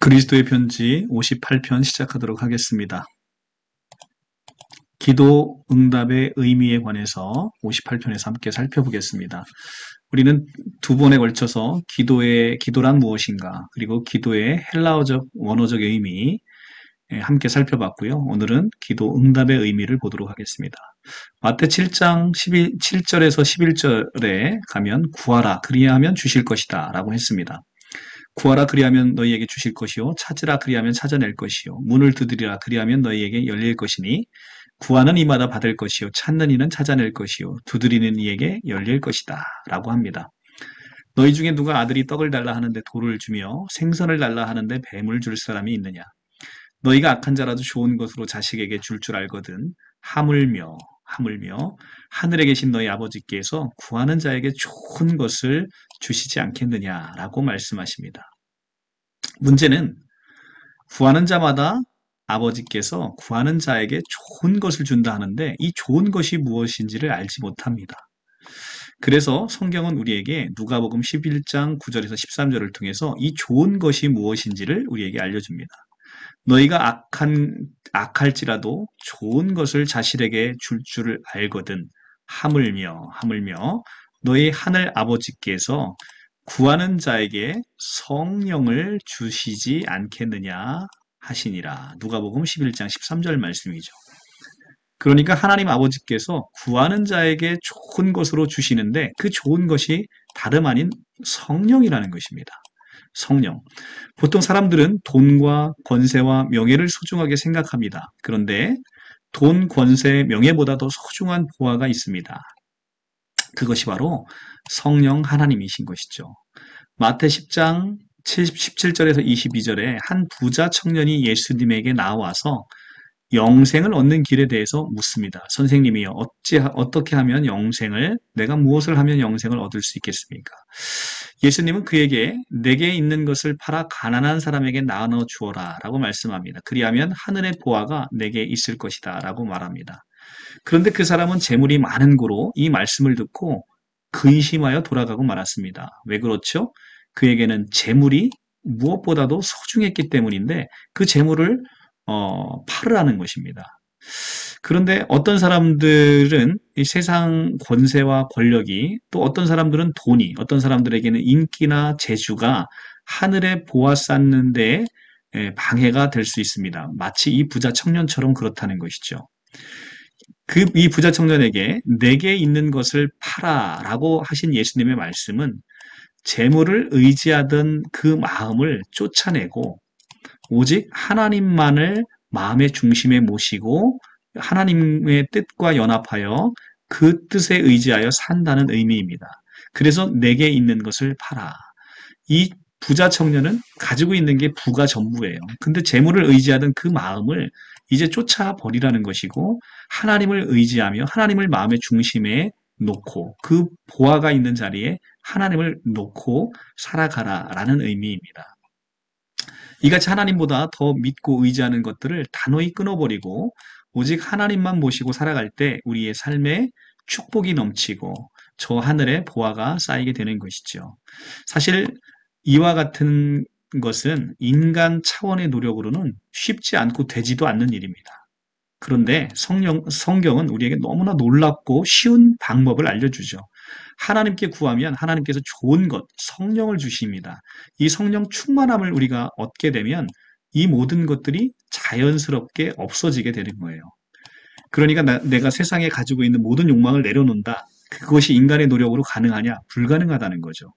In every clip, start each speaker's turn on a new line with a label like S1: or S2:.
S1: 그리스도의 편지 58편 시작하도록 하겠습니다. 기도 응답의 의미에 관해서 58편에서 함께 살펴보겠습니다. 우리는 두 번에 걸쳐서 기도란 무엇인가, 그리고 기도의 헬라어적, 원어적 의미 함께 살펴봤고요. 오늘은 기도 응답의 의미를 보도록 하겠습니다. 마태 7장 7절에서 11절에 가면 구하라 그리하면 주실 것이다 라고 했습니다. 구하라 그리하면 너희에게 주실 것이요 찾으라 그리하면 찾아낼 것이요 문을 두드리라 그리하면 너희에게 열릴 것이니 구하는 이마다 받을 것이요 찾는 이는 찾아낼 것이요 두드리는 이에게 열릴 것이다 라고 합니다. 너희 중에 누가 아들이 떡을 달라 하는데 돌을 주며 생선을 달라 하는데 뱀을 줄 사람이 있느냐. 너희가 악한 자라도 좋은 것으로 자식에게 줄 알거든. 하물며 하늘에 계신 너희 아버지께서 구하는 자에게 좋은 것을 주시지 않겠느냐라고 말씀하십니다. 문제는 구하는 자마다 아버지께서 구하는 자에게 좋은 것을 준다 하는데 이 좋은 것이 무엇인지를 알지 못합니다. 그래서 성경은 우리에게 누가복음 11장 9절에서 13절을 통해서 이 좋은 것이 무엇인지를 우리에게 알려줍니다. 너희가 악할지라도 좋은 것을 자식에게 줄 줄을 알거든. 하물며 너희 하늘 아버지께서 구하는 자에게 성령을 주시지 않겠느냐 하시니라. 누가복음 11장 13절 말씀이죠. 그러니까 하나님 아버지께서 구하는 자에게 좋은 것으로 주시는데 그 좋은 것이 다름 아닌 성령이라는 것입니다. 성령. 보통 사람들은 돈과 권세와 명예를 소중하게 생각합니다. 그런데 돈, 권세, 명예보다 더 소중한 보화가 있습니다. 그것이 바로 성령 하나님이신 것이죠. 마태 10장 17절에서 22절에 한 부자 청년이 예수님에게 나와서 영생을 얻는 길에 대해서 묻습니다. 선생님이요, 어떻게 하면 내가 무엇을 하면 영생을 얻을 수 있겠습니까? 예수님은 그에게 내게 있는 것을 팔아 가난한 사람에게 나눠 주어라 라고 말씀합니다. 그리하면 하늘의 보화가 내게 있을 것이다 라고 말합니다. 그런데 그 사람은 재물이 많은 고로 이 말씀을 듣고 근심하여 돌아가고 말았습니다. 왜 그렇죠? 그에게는 재물이 무엇보다도 소중했기 때문인데 그 재물을 팔으라는 것입니다. 그런데 어떤 사람들은 이 세상 권세와 권력이, 또 어떤 사람들은 돈이, 어떤 사람들에게는 인기나 재주가 하늘에 보아 쌓는 데 방해가 될 수 있습니다. 마치 이 부자 청년처럼 그렇다는 것이죠. 이 부자 청년에게 내게 있는 것을 팔아라고 하신 예수님의 말씀은 재물을 의지하던 그 마음을 쫓아내고 오직 하나님만을 마음의 중심에 모시고 하나님의 뜻과 연합하여 그 뜻에 의지하여 산다는 의미입니다. 그래서 내게 있는 것을 팔아. 이 부자 청년은 가지고 있는 게 부가 전부예요. 근데 재물을 의지하던 그 마음을 이제 쫓아버리라는 것이고 하나님을 의지하며 하나님을 마음의 중심에 놓고 그 보화가 있는 자리에 하나님을 놓고 살아가라라는 의미입니다. 이같이 하나님보다 더 믿고 의지하는 것들을 단호히 끊어버리고 오직 하나님만 모시고 살아갈 때 우리의 삶에 축복이 넘치고 저 하늘의 보화가 쌓이게 되는 것이죠. 사실 이와 같은 것은 인간 차원의 노력으로는 쉽지 않고 되지도 않는 일입니다. 그런데 성경은 우리에게 너무나 놀랍고 쉬운 방법을 알려주죠. 하나님께 구하면 하나님께서 좋은 것, 성령을 주십니다. 이 성령 충만함을 우리가 얻게 되면 이 모든 것들이 자연스럽게 없어지게 되는 거예요. 그러니까 내가 세상에 가지고 있는 모든 욕망을 내려놓는다. 그것이 인간의 노력으로 가능하냐? 불가능하다는 거죠.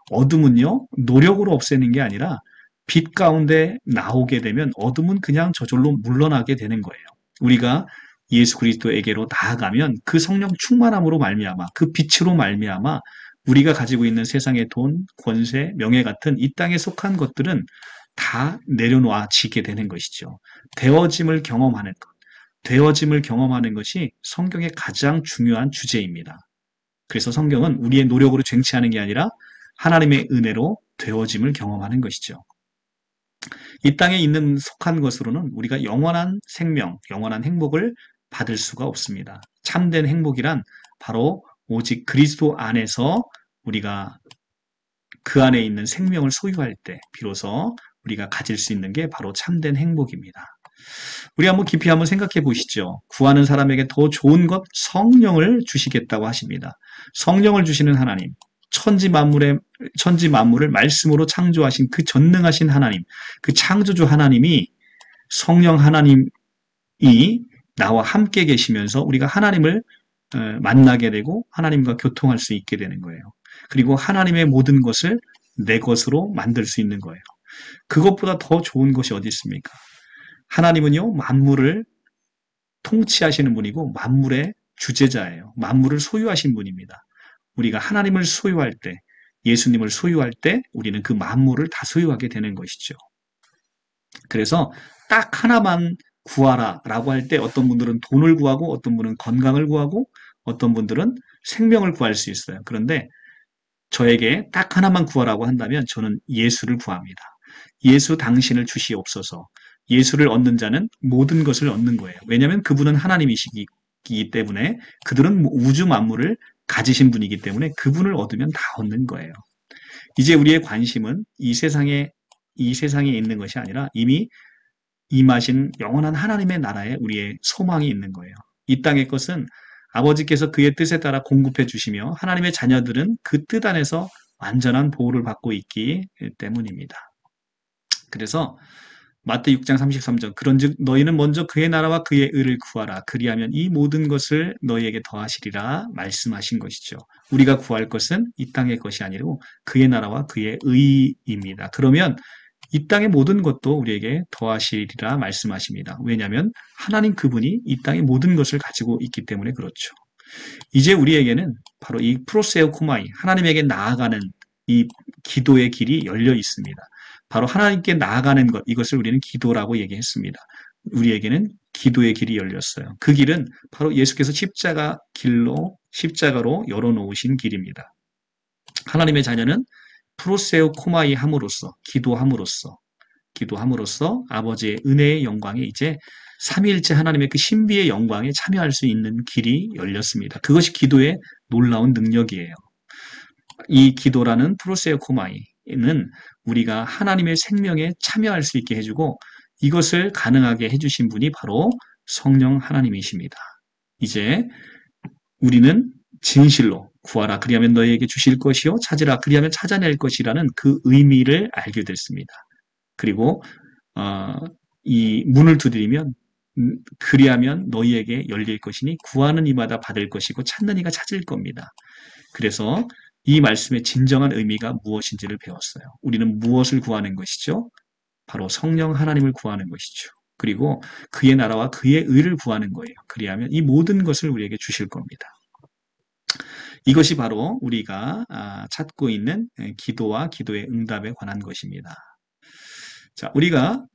S1: 어둠은요, 노력으로 없애는 게 아니라 빛 가운데 나오게 되면 어둠은 그냥 저절로 물러나게 되는 거예요. 우리가 예수 그리스도에게로 나아가면 그 성령 충만함으로 말미암아 그 빛으로 말미암아 우리가 가지고 있는 세상의 돈, 권세, 명예 같은 이 땅에 속한 것들은 다 내려놓아지게 되는 것이죠. 되어짐을 경험하는 것이 성경의 가장 중요한 주제입니다. 그래서 성경은 우리의 노력으로 쟁취하는 게 아니라 하나님의 은혜로 되어짐을 경험하는 것이죠. 이 땅에 있는 속한 것으로는 우리가 영원한 생명, 영원한 행복을 받을 수가 없습니다. 참된 행복이란 바로 오직 그리스도 안에서 우리가 그 안에 있는 생명을 소유할 때 비로소 우리가 가질 수 있는 게 바로 참된 행복입니다. 우리 한번 깊이 한번 생각해 보시죠. 구하는 사람에게 더 좋은 것 성령을 주시겠다고 하십니다. 성령을 주시는 하나님, 천지 만물을 말씀으로 창조하신 그 전능하신 하나님, 그 창조주 하나님이 성령 하나님이 나와 함께 계시면서 우리가 하나님을 만나게 되고 하나님과 교통할 수 있게 되는 거예요. 그리고 하나님의 모든 것을 내 것으로 만들 수 있는 거예요. 그것보다 더 좋은 것이 어디 있습니까? 하나님은요, 만물을 통치하시는 분이고 만물의 주재자예요. 만물을 소유하신 분입니다. 우리가 하나님을 소유할 때, 예수님을 소유할 때 우리는 그 만물을 다 소유하게 되는 것이죠. 그래서 딱 하나만 구하라 라고 할 때 어떤 분들은 돈을 구하고 어떤 분은 건강을 구하고 어떤 분들은 생명을 구할 수 있어요. 그런데 저에게 딱 하나만 구하라고 한다면 저는 예수를 구합니다. 예수 당신을 주시옵소서. 예수를 얻는 자는 모든 것을 얻는 거예요. 왜냐하면 그분은 하나님이시기 때문에 그들은 우주 만물을 가지신 분이기 때문에 그분을 얻으면 다 얻는 거예요. 이제 우리의 관심은 이 세상에 있는 것이 아니라 이미 임하신 영원한 하나님의 나라에 우리의 소망이 있는 거예요. 이 땅의 것은 아버지께서 그의 뜻에 따라 공급해 주시며 하나님의 자녀들은 그 뜻 안에서 완전한 보호를 받고 있기 때문입니다. 그래서 마태 6장 33절 그런즉 너희는 먼저 그의 나라와 그의 의를 구하라. 그리하면 이 모든 것을 너희에게 더하시리라 말씀하신 것이죠. 우리가 구할 것은 이 땅의 것이 아니고 그의 나라와 그의 의입니다. 그러면 이 땅의 모든 것도 우리에게 더하시리라 말씀하십니다. 왜냐하면 하나님 그분이 이 땅의 모든 것을 가지고 있기 때문에 그렇죠. 이제 우리에게는 바로 이 프로세오 코마이, 하나님에게 나아가는 이 기도의 길이 열려 있습니다. 바로 하나님께 나아가는 것, 이것을 우리는 기도라고 얘기했습니다. 우리에게는 기도의 길이 열렸어요. 그 길은 바로 예수께서 십자가로 열어놓으신 길입니다. 하나님의 자녀는 프로세오 코마이 함으로써, 기도함으로써 아버지의 은혜의 영광에 이제 삼위일체 하나님의 그 신비의 영광에 참여할 수 있는 길이 열렸습니다. 그것이 기도의 놀라운 능력이에요. 이 기도라는 프로세오 코마이는 우리가 하나님의 생명에 참여할 수 있게 해주고 이것을 가능하게 해주신 분이 바로 성령 하나님이십니다. 이제 우리는 진실로 구하라 그리하면 너희에게 주실 것이요 찾으라 그리하면 찾아낼 것이라는 그 의미를 알게 됐습니다. 그리고 이 문을 두드리면 그리하면 너희에게 열릴 것이니 구하는 이마다 받을 것이고 찾는 이가 찾을 겁니다. 그래서 이 말씀의 진정한 의미가 무엇인지를 배웠어요. 우리는 무엇을 구하는 것이죠? 바로 성령 하나님을 구하는 것이죠. 그리고 그의 나라와 그의 의를 구하는 거예요. 그리하면 이 모든 것을 우리에게 주실 겁니다. 이것이 바로 우리가 찾고 있는 기도와 기도의 응답에 관한 것입니다. 자, 우리가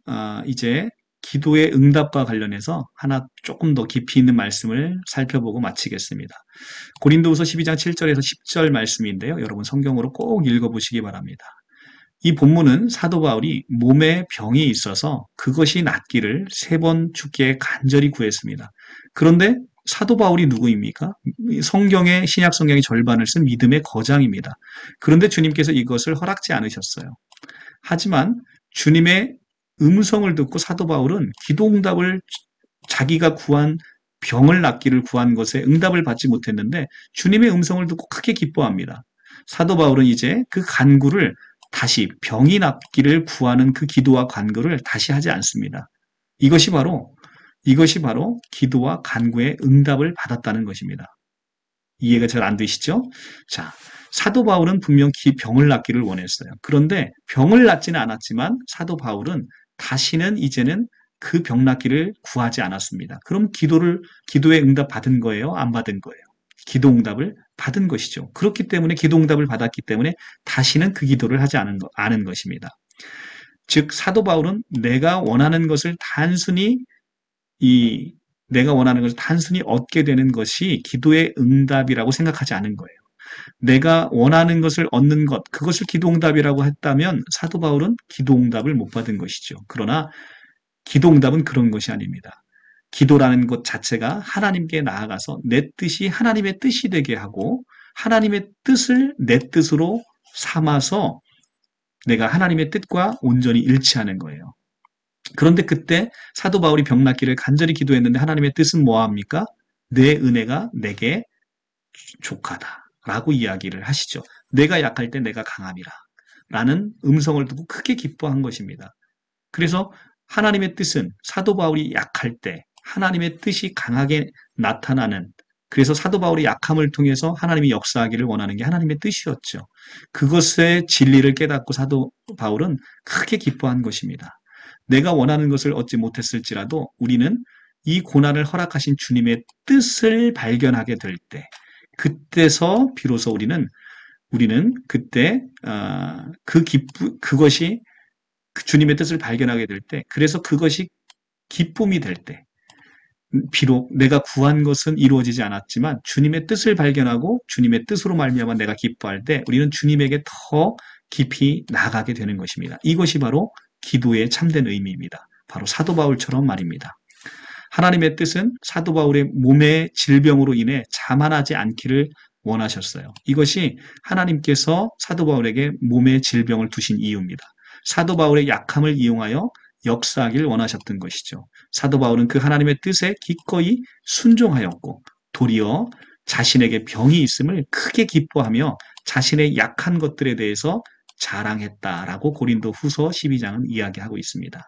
S1: 이제 기도의 응답과 관련해서 하나 조금 더 깊이 있는 말씀을 살펴보고 마치겠습니다. 고린도후서 12장 7절에서 10절 말씀인데요. 여러분 성경으로 꼭 읽어보시기 바랍니다. 이 본문은 사도 바울이 몸에 병이 있어서 그것이 낫기를 3번 주께 간절히 구했습니다. 그런데 사도 바울이 누구입니까? 신약 성경의 절반을 쓴 믿음의 거장입니다. 그런데 주님께서 이것을 허락지 않으셨어요. 하지만 주님의 음성을 듣고 사도 바울은 기도응답을 자기가 구한 병을 낫기를 구한 것에 응답을 받지 못했는데 주님의 음성을 듣고 크게 기뻐합니다. 사도 바울은 이제 그 간구를 다시 병이 낫기를 구하는 그 기도와 간구를 다시 하지 않습니다. 이것이 바로 기도와 간구의 응답을 받았다는 것입니다. 이해가 잘 안 되시죠? 자, 사도 바울은 분명 병을 낫기를 원했어요. 그런데 병을 낫지는 않았지만 사도 바울은 다시는 이제는 그 병 낫기를 구하지 않았습니다. 그럼 기도의 응답 받은 거예요? 안 받은 거예요? 기도 응답을 받은 것이죠. 그렇기 때문에 기도 응답을 받았기 때문에 다시는 그 기도를 하지 않은 것입니다. 즉 사도 바울은 내가 원하는 것을 단순히 얻게 되는 것이 기도의 응답이라고 생각하지 않은 거예요. 내가 원하는 것을 얻는 것, 그것을 기도응답이라고 했다면 사도 바울은 기도응답을 못 받은 것이죠. 그러나 기도응답은 그런 것이 아닙니다. 기도라는 것 자체가 하나님께 나아가서 내 뜻이 하나님의 뜻이 되게 하고 하나님의 뜻을 내 뜻으로 삼아서 내가 하나님의 뜻과 온전히 일치하는 거예요. 그런데 그때 사도 바울이 병 낫기를 간절히 기도했는데 하나님의 뜻은 뭐합니까? 내 은혜가 내게 족하다라고 이야기를 하시죠. 내가 약할 때 내가 강함이라 라는 음성을 듣고 크게 기뻐한 것입니다. 그래서 하나님의 뜻은 사도 바울이 약할 때 하나님의 뜻이 강하게 나타나는, 그래서 사도 바울이 약함을 통해서 하나님이 역사하기를 원하는 게 하나님의 뜻이었죠. 그것의 진리를 깨닫고 사도 바울은 크게 기뻐한 것입니다. 내가 원하는 것을 얻지 못했을지라도 우리는 이 고난을 허락하신 주님의 뜻을 발견하게 될 때, 그때서 비로소 우리는 그때 그것이 주님의 뜻을 발견하게 될 때, 그래서 그것이 기쁨이 될 때, 비록 내가 구한 것은 이루어지지 않았지만 주님의 뜻을 발견하고 주님의 뜻으로 말미암아 내가 기뻐할 때 우리는 주님에게 더 깊이 나가게 되는 것입니다. 이것이 바로 기도의 참된 의미입니다. 바로 사도 바울처럼 말입니다. 하나님의 뜻은 사도 바울의 몸의 질병으로 인해 자만하지 않기를 원하셨어요. 이것이 하나님께서 사도 바울에게 몸의 질병을 두신 이유입니다. 사도 바울의 약함을 이용하여 역사하길 원하셨던 것이죠. 사도 바울은 그 하나님의 뜻에 기꺼이 순종하였고 도리어 자신에게 병이 있음을 크게 기뻐하며 자신의 약한 것들에 대해서 자랑했다라고 고린도 후서 12장은 이야기하고 있습니다.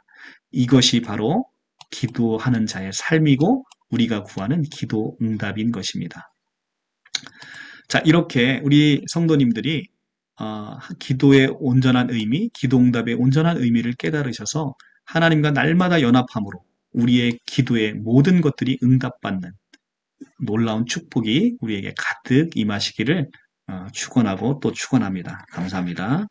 S1: 이것이 바로 기도하는 자의 삶이고 우리가 구하는 기도 응답인 것입니다. 자, 이렇게 우리 성도님들이 기도의 온전한 의미, 기도 응답의 온전한 의미를 깨달으셔서 하나님과 날마다 연합함으로 우리의 기도의 모든 것들이 응답받는 놀라운 축복이 우리에게 가득 임하시기를 축원하고 또 축원합니다. 감사합니다.